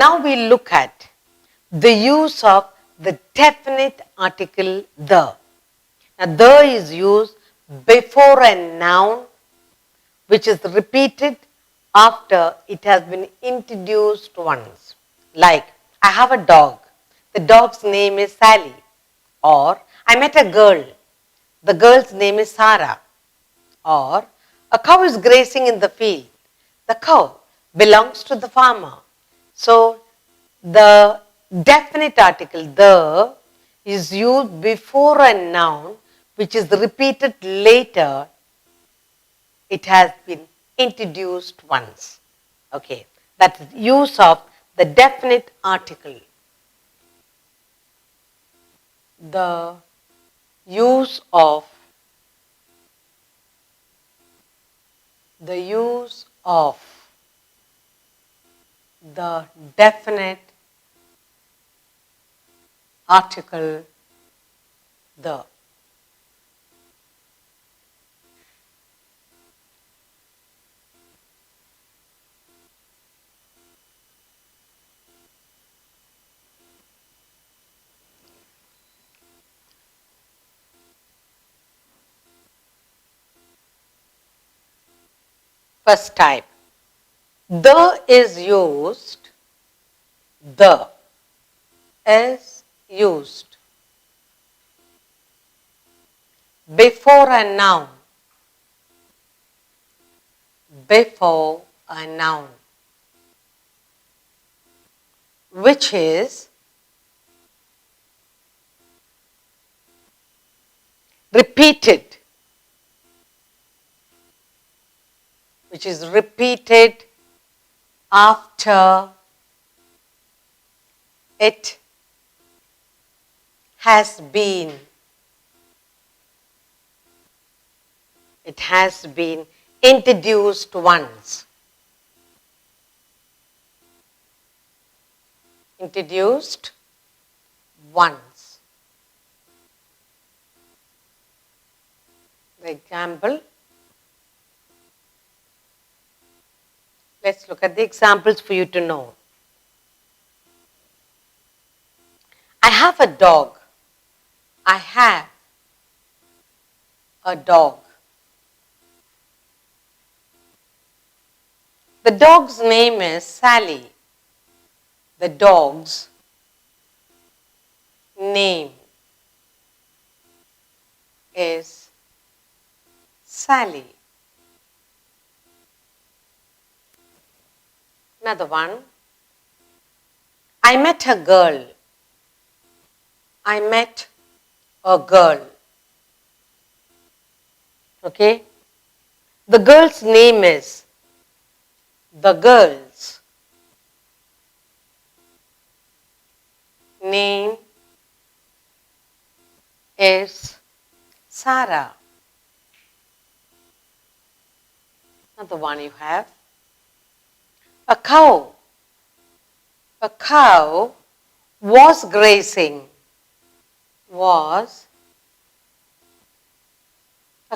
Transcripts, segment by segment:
Now we look at the use of the definite article the. Now the is used before a noun which is repeated after it has been introduced once. Like, I have a dog. The dog's name is Sally. Or, I met a girl. The girl's name is Sarah. Or, a cow is grazing in the field. The cow belongs to the farmer. So, the definite article, the, is used before a noun which is repeated later. It has been introduced once. Okay, that's use of the definite article. The use of the definite article the. First type. The is used before a noun. Before a noun, which is repeated. Which is repeated after it has been introduced once. Introduced once. The example. Let's look at the examples for you to know. I have a dog. I have a dog. The dog's name is Sally. The dog's name is Sally. Another one. I met a girl. I met a girl. Okay? The girl's name is. The girl's name is Sarah. Another one you have. A cow. A cow was grazing. A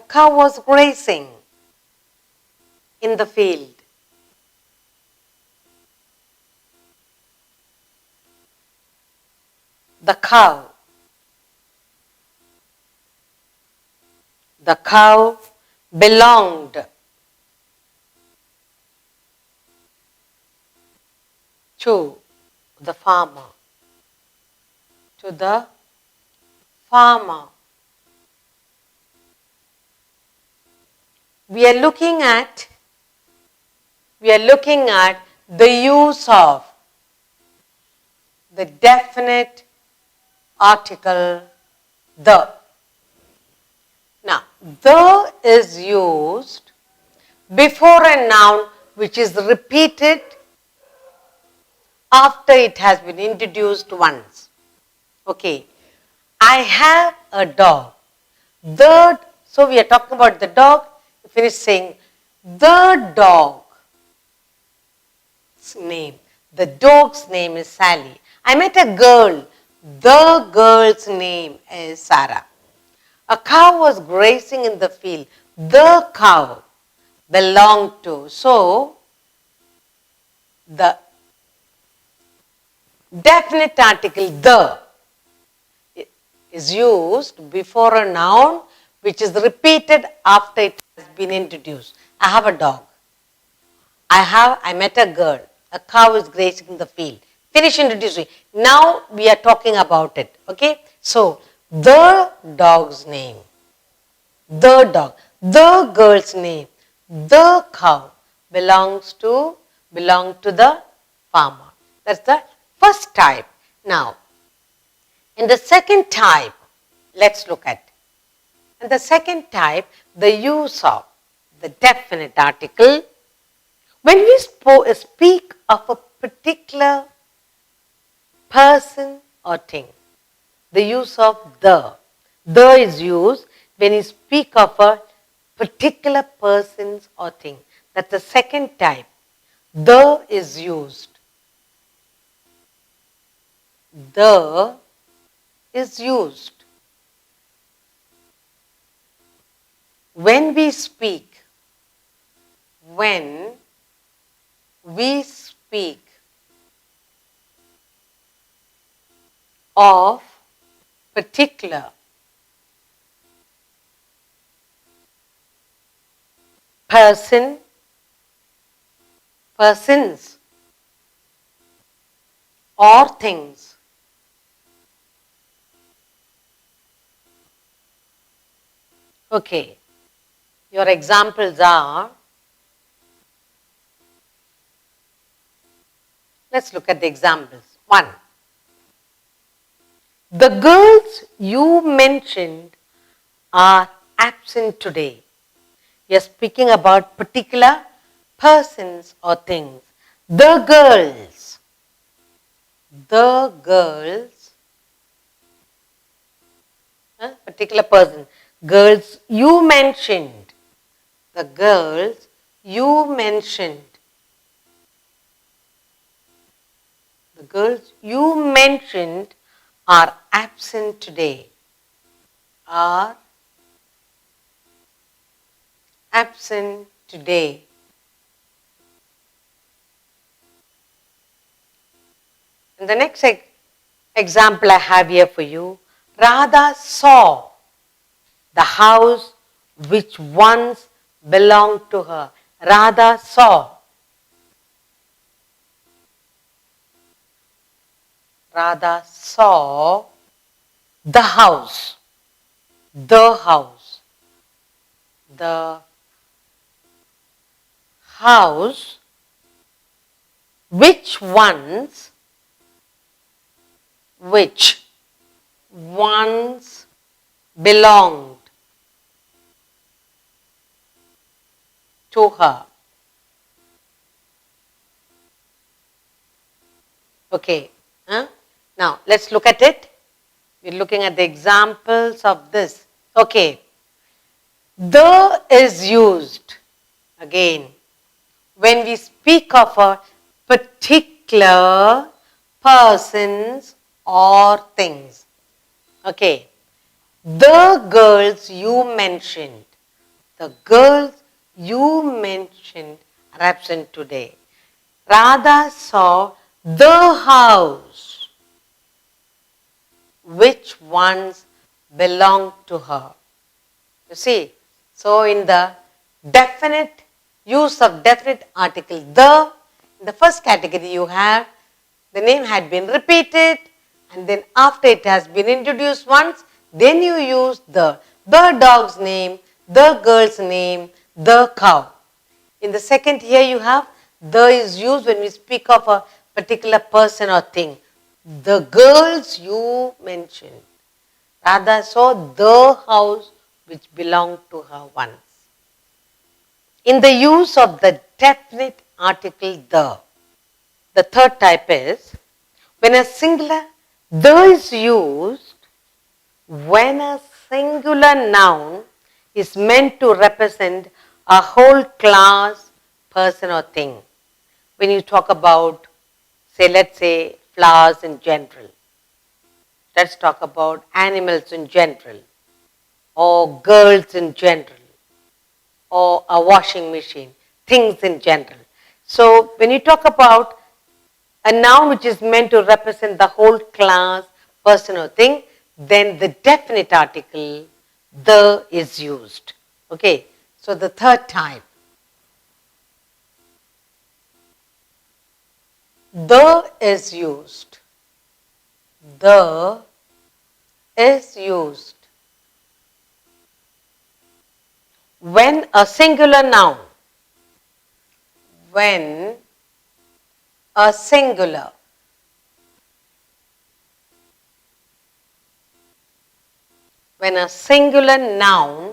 cow was grazing in the field. The cow. The cow belonged to the farmer. To the farmer. We are looking at the use of the definite article the. Now, the is used before a noun which is repeated after it has been introduced once. Okay. I have a dog. So we are talking about the dog. We finish saying the dog's name. The dog's name is Sally. I met a girl. The girl's name is Sarah. A cow was grazing in the field. The cow belonged to. So, the definite article the is used before a noun which is repeated after it has been introduced. I have a dog. I met a girl. A cow is grazing the field. Finish introducing. Now we are talking about it. Okay? So, the dog's name, the dog, the girl's name, the cow belong to the farmer. That's the first type. Now, in the second type, let's look at. In the second type, the use of the definite article. When we speak of a particular person or thing, the use of the is used when you speak of a particular person or thing. That's the second type. The is used. The is used when we speak of particular persons or things. Okay, your examples are, let's look at the examples. 1. The girls you mentioned are absent today. We are speaking about particular persons or things. The girls, particular person. Girls you mentioned, the girls you mentioned. The girls you mentioned are absent today. Are absent today. And the next example I have here for you, Radha saw the house which once belonged to her. Radha saw. Radha saw the house. The house. The house which once belonged to her. Okay. Now, let's look at it. We're looking at the examples of this. Okay. The is used again when we speak of a particular persons or things. Okay. The girls you mentioned, the girls you mentioned are absent today. Radha saw the house which once belonged to her. You see, so in the definite use of definite article the, in the first category you have the name had been repeated, and then after it has been introduced once, then you use the dog's name, the girl's name, the cow. In the second here you have the is used when we speak of a particular person or thing. The girls you mentioned. Radha saw the house which belonged to her once. In the use of the definite article the third type is when a singular the is used when a singular noun is meant to represent a whole class, person or thing. When you talk about, say, let's say flowers in general. Let's talk about animals in general, or girls in general, or a washing machine, things in general. So when you talk about a noun which is meant to represent the whole class, person or thing, then the definite article, the, is used. Okay, so the third type. The is used. The is used when a singular noun, when a singular noun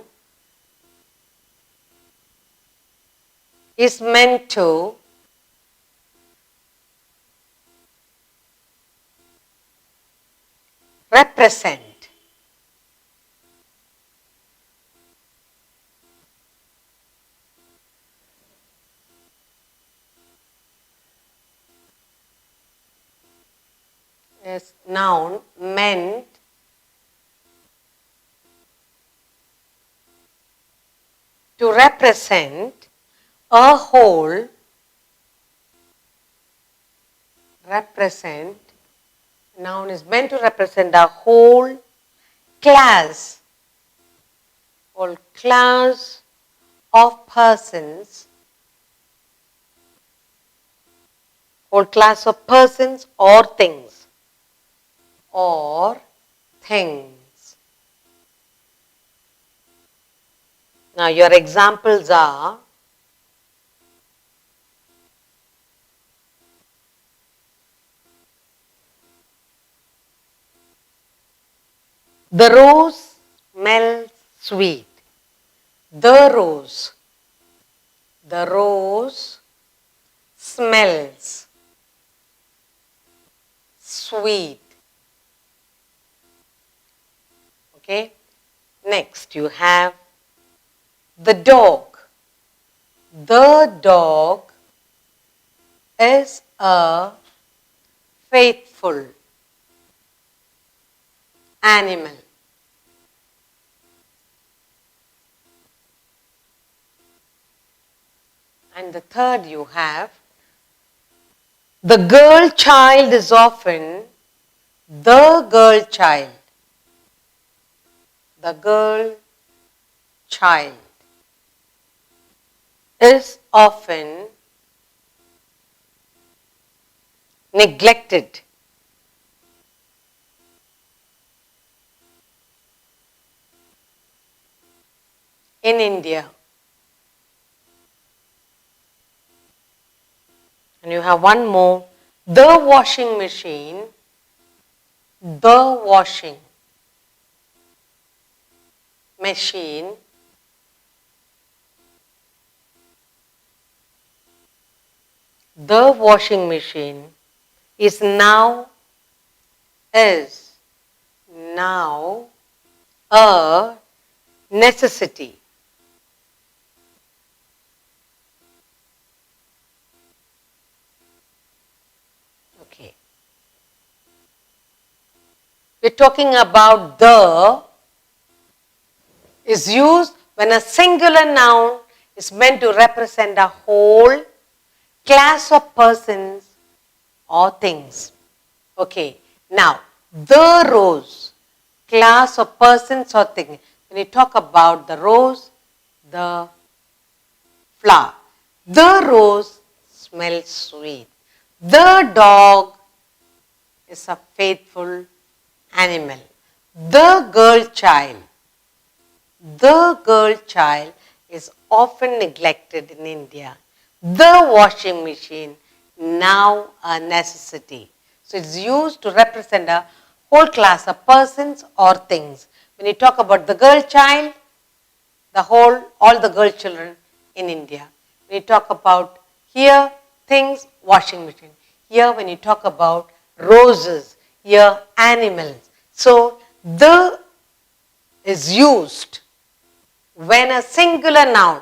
is meant to represent is noun meant to represent a whole, noun is meant to represent a whole class of persons, whole class of persons or things, Now your examples are the rose smells sweet. The rose smells sweet. Okay. Next you have the dog. The dog is a faithful animal. And the third you have the girl child is often the girl child. The girl child is often neglected. In India. And you have one more, the washing machine, the washing machine is now a necessity. Okay. We're talking about the is used when a singular noun is meant to represent a whole class of persons or things. Okay. Now, the rose, class of persons or things. When you talk about the rose, the flower. The rose smells sweet. The dog is a faithful animal. The girl child is often neglected in India. The washing machine, now a necessity. So it's used to represent a whole class of persons or things. When you talk about the girl child, all the girl children in India. When you talk about here, things, washing machine. Here when you talk about roses, here animals. So the is used when a singular noun,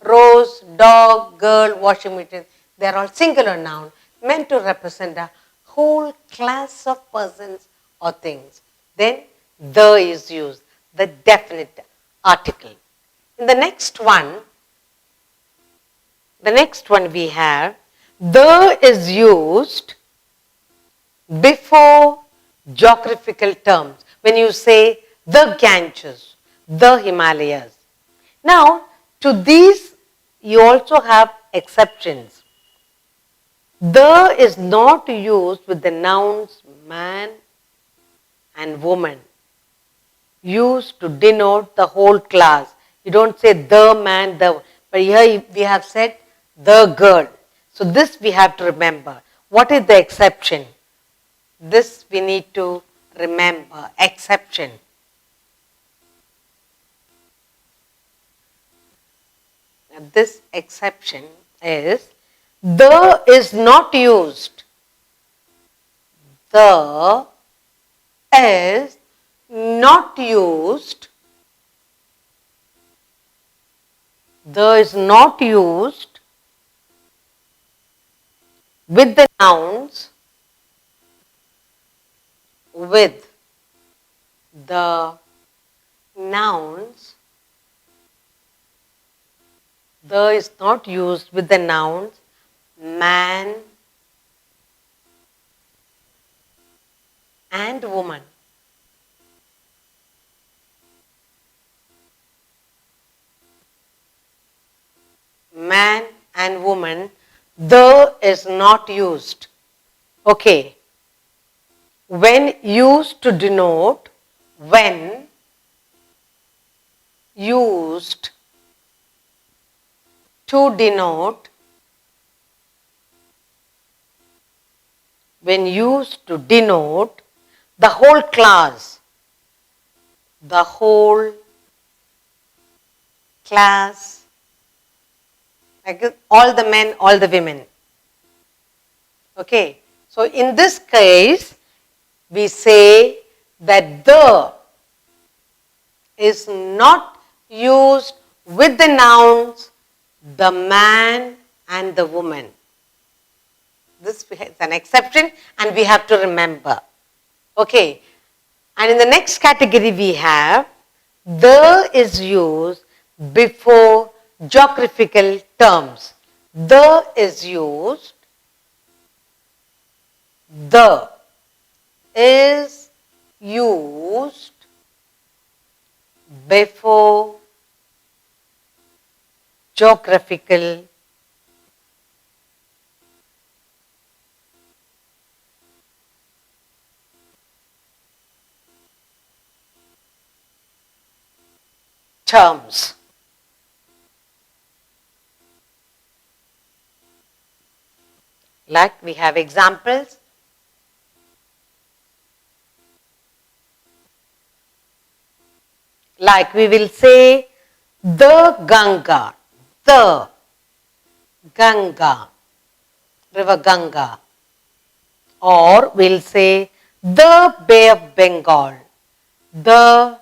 rose, dog, girl, washing machine, they are all singular nouns meant to represent a whole class of persons or things. Then the is used, the definite article. In the next one we have the is used before geographical terms. When you say the Ganges, the Himalayas. Now, to these you also have exceptions. The is not used with the nouns man and woman, used to denote the whole class. You don't say the man, but here we have said the girl. So this we have to remember. What is the exception? This we need to remember. Exception. Now this exception is the is not used. The is not used. The is not used with the nouns, with the nouns. The is not used with the nouns man and woman. Man and woman, the is not used. Okay. When used to denote, when used to denote, when used to denote the whole class, the whole class, like all the men, all the women. Okay, so in this case, we say that the is not used with the nouns the man and the woman. This is an exception and we have to remember. Okay, and in the next category we have the is used before geographical terms. The is used. The is used before geographical terms. Like we have examples. Like we will say the Ganga, the Ganga, river Ganga. Or we'll say the Bay of Bengal, the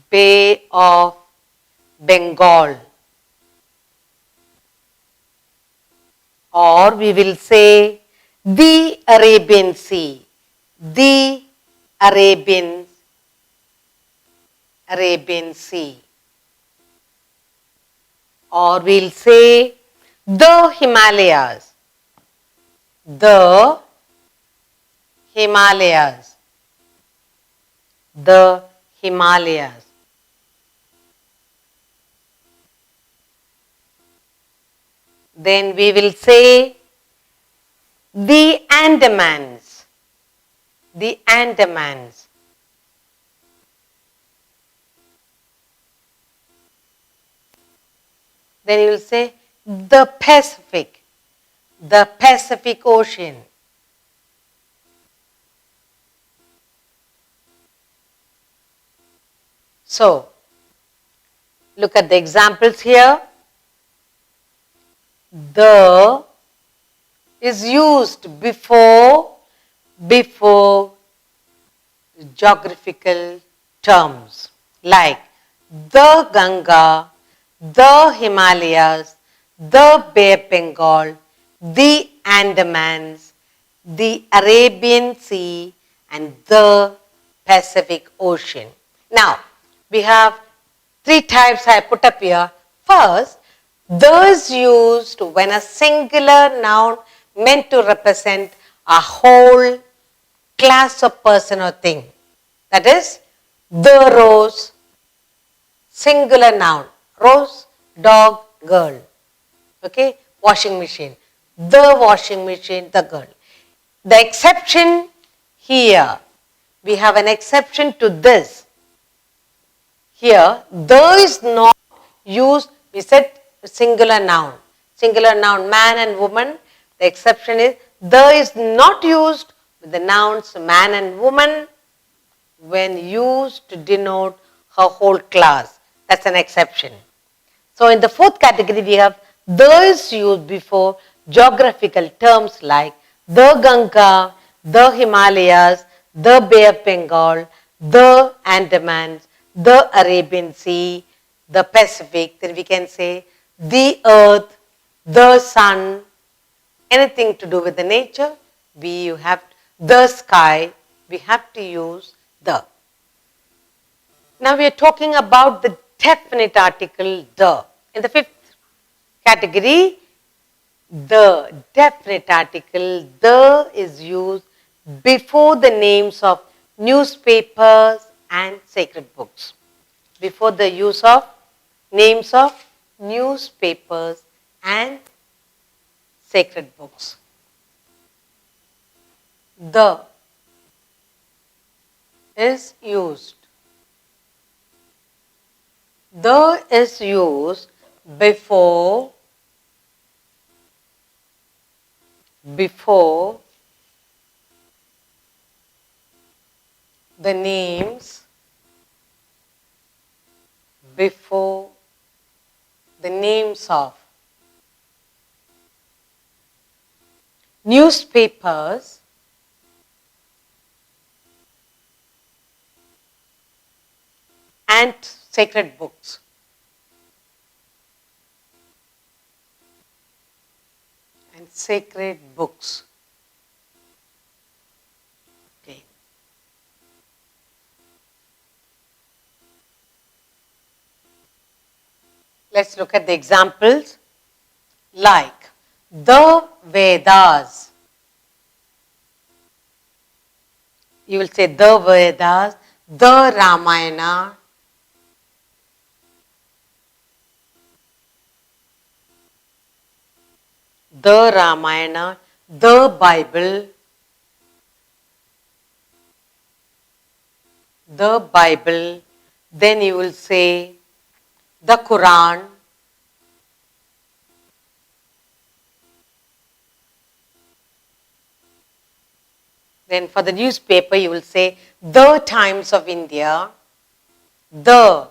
Bay of Bengal. Or we will say the Arabian Sea, the Arabian Sea. Or we'll say the Himalayas, the Himalayas, the Himalayas. Then we will say the Andamans, the Andamans. Then you will say the Pacific Ocean. So, look at the examples here. The is used before geographical terms like the Ganga, the Himalayas, the Bay of Bengal, the Andamans, the Arabian Sea and the Pacific Ocean. Now, we have three types I put up here. First, the is used when a singular noun meant to represent a whole class of person or thing. That is, the rose, singular noun. Rose, dog, girl. Okay, washing machine. The washing machine, the girl. The exception here, we have an exception to this. Here, the is not used, we said singular noun. Singular noun, man and woman. The exception is, the is not used with the nouns man and woman when used to denote her whole class. That's an exception. So in the fourth category, we have the is used before geographical terms like the Ganga, the Himalayas, the Bay of Bengal, the Andamans, the Arabian Sea, the Pacific. Then we can say the earth, the sun, anything to do with the nature. We have the sky. We have to use the. Now we are talking about the definite article the. In the fifth category, the definite article the is used before the names of newspapers and sacred books. Before the use of names of newspapers and sacred books. The is used. The is used before the names of newspapers and sacred books. And sacred books. Okay. Let's look at the examples like the Vedas. You will say the Vedas, the Ramayana, the Ramayana, the Bible, then you will say the Quran, then for the newspaper you will say the Times of India, the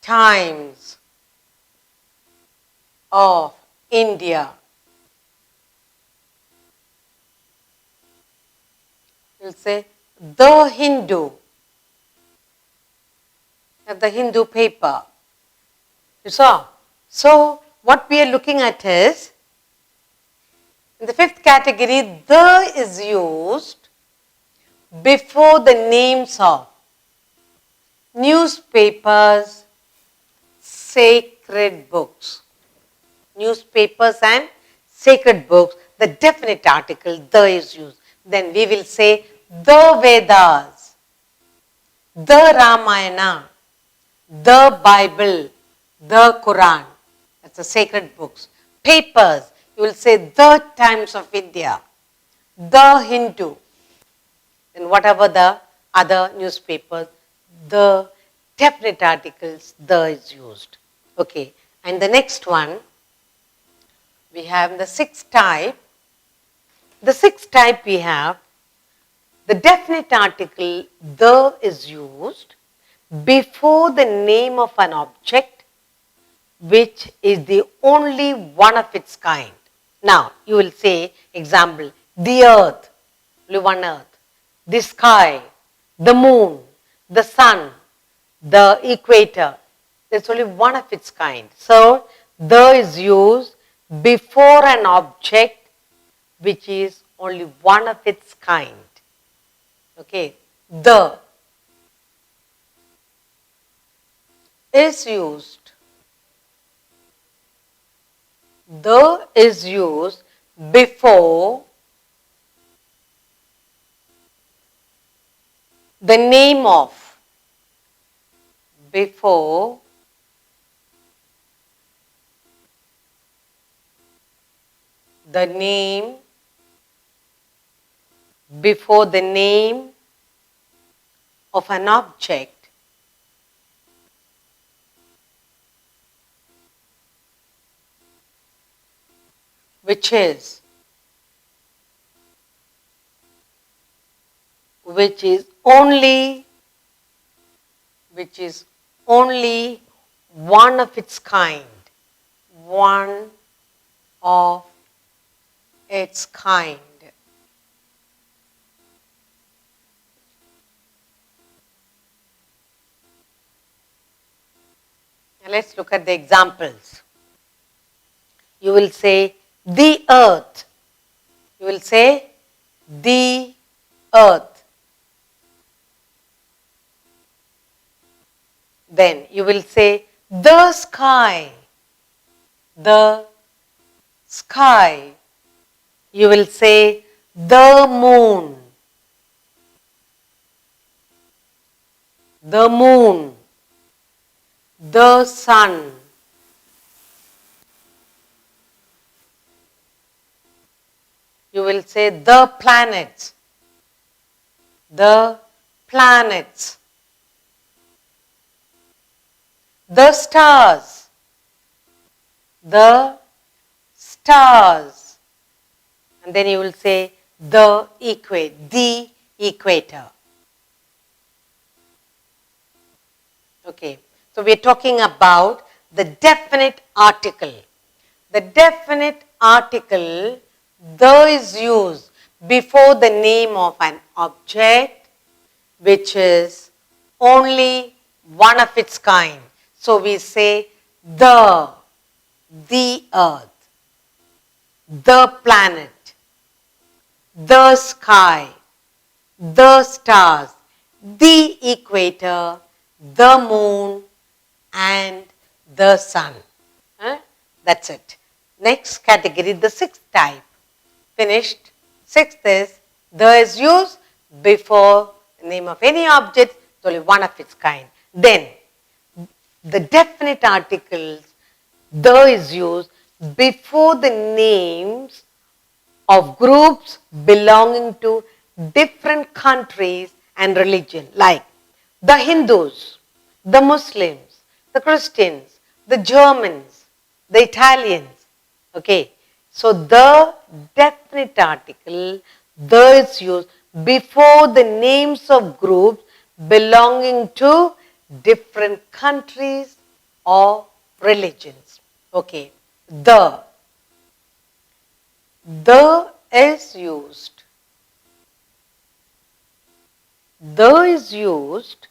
Times of India. You will say the Hindu, the Hindu paper. You saw? So, what we are looking at is, in the fifth category, the is used before the names of newspapers, sacred books. Newspapers and sacred books, the definite article, the is used. Then we will say the Vedas, the Ramayana, the Bible, the Quran. That's the sacred books. Papers, you will say the Times of India, the Hindu, and whatever the other newspapers, the definite articles, the is used. Okay, and the next one, we have the sixth type. The sixth type we have, the definite article, the is used before the name of an object which is the only one of its kind. Now, you will say, example, the earth, only one earth, the sky, the moon, the sun, the equator. There's only one of its kind. So, the is used before an object which is only one of its kind. Okay, the is used. The is used before the name of, before the name, before the name of an object which is only one of its kind, one of its kind. Now let's look at the examples. You will say the earth. You will say the earth. Then you will say the sky. The sky. You will say the moon. The moon. The sun. You will say the planets. The planets. The stars. The stars. And then you will say the equator. Okay, so we are talking about the definite article. The definite article, the is used before the name of an object which is only one of its kind. So we say the earth, the planet, the sky, the stars, the equator, the moon, and the sun. That's it. Next category, the sixth type. Finished. Sixth is, the is used before the name of any object, it's only one of its kind. Then, the definite articles, the is used before the names of groups belonging to different countries and religion, like the Hindus, the Muslims, the Christians, the Germans, the Italians. Okay, so the definite article, the is used before the names of groups belonging to different countries or religions. Okay, the is used. The is used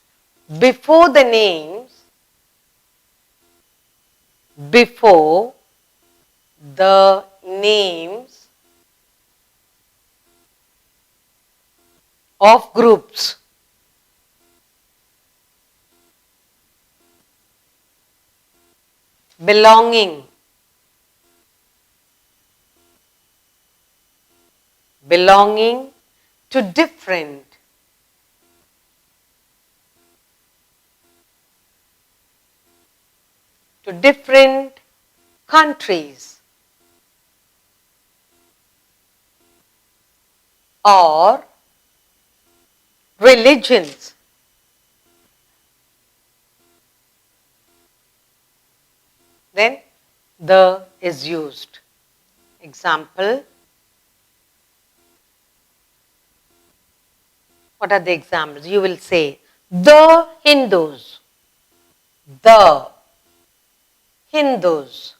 before the names, before the names of groups belonging to different countries or religions. Then the is used. Example. What are the examples? You will say the Hindus. The Hindus.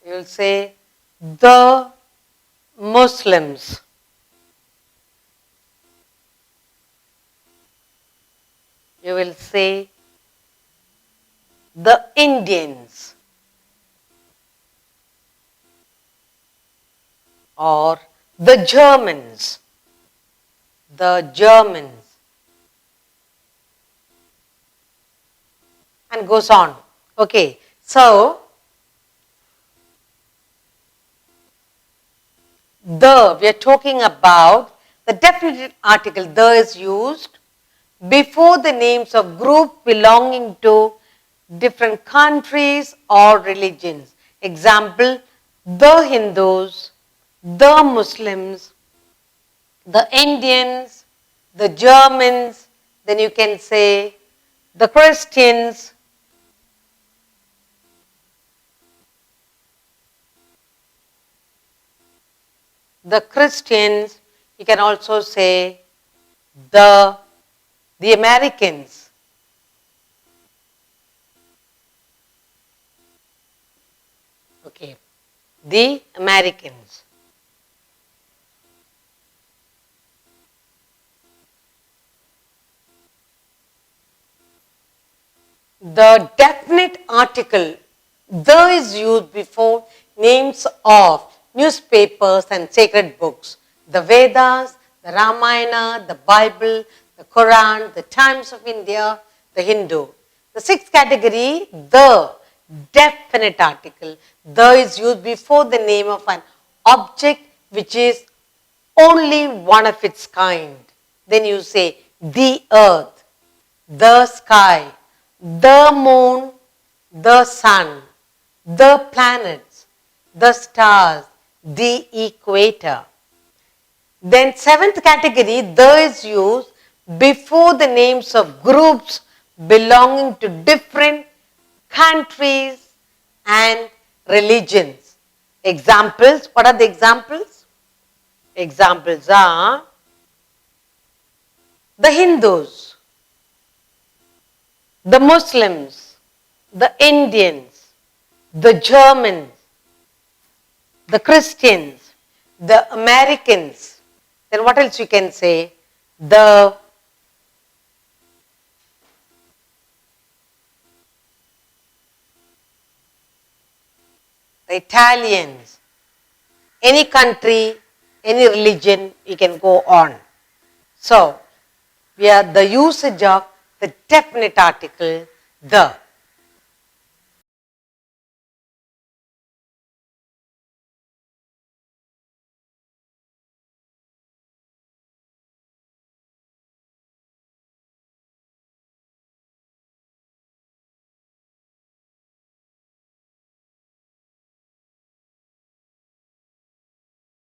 You will say the Muslims. You will say the Indians or the Germans. The Germans. And goes on. Okay, so the, we are talking about the definite article the is used before the names of groups belonging to different countries or religions. Example, the Hindus, the Muslims, the Indians, the Germans, then you can say the Christians, you can also say the Americans. Okay, the Americans. The definite article the is used before names of newspapers and sacred books, the Vedas, the Ramayana, the Bible, the Quran, the Times of India, the Hindu. The sixth category, the definite article. The is used before the name of an object which is only one of its kind. Then you say the earth, the sky, the moon, the sun, the planets, the stars, the equator. Then seventh category, the is used before the names of groups belonging to different countries and religions. Examples, what are the examples? Examples are the Hindus, the Muslims, the Indians, the Germans, the Christians, the Americans. Then what else you can say? The Italians, any country, any religion, you can go on. So, we are the usage of the definite article, the.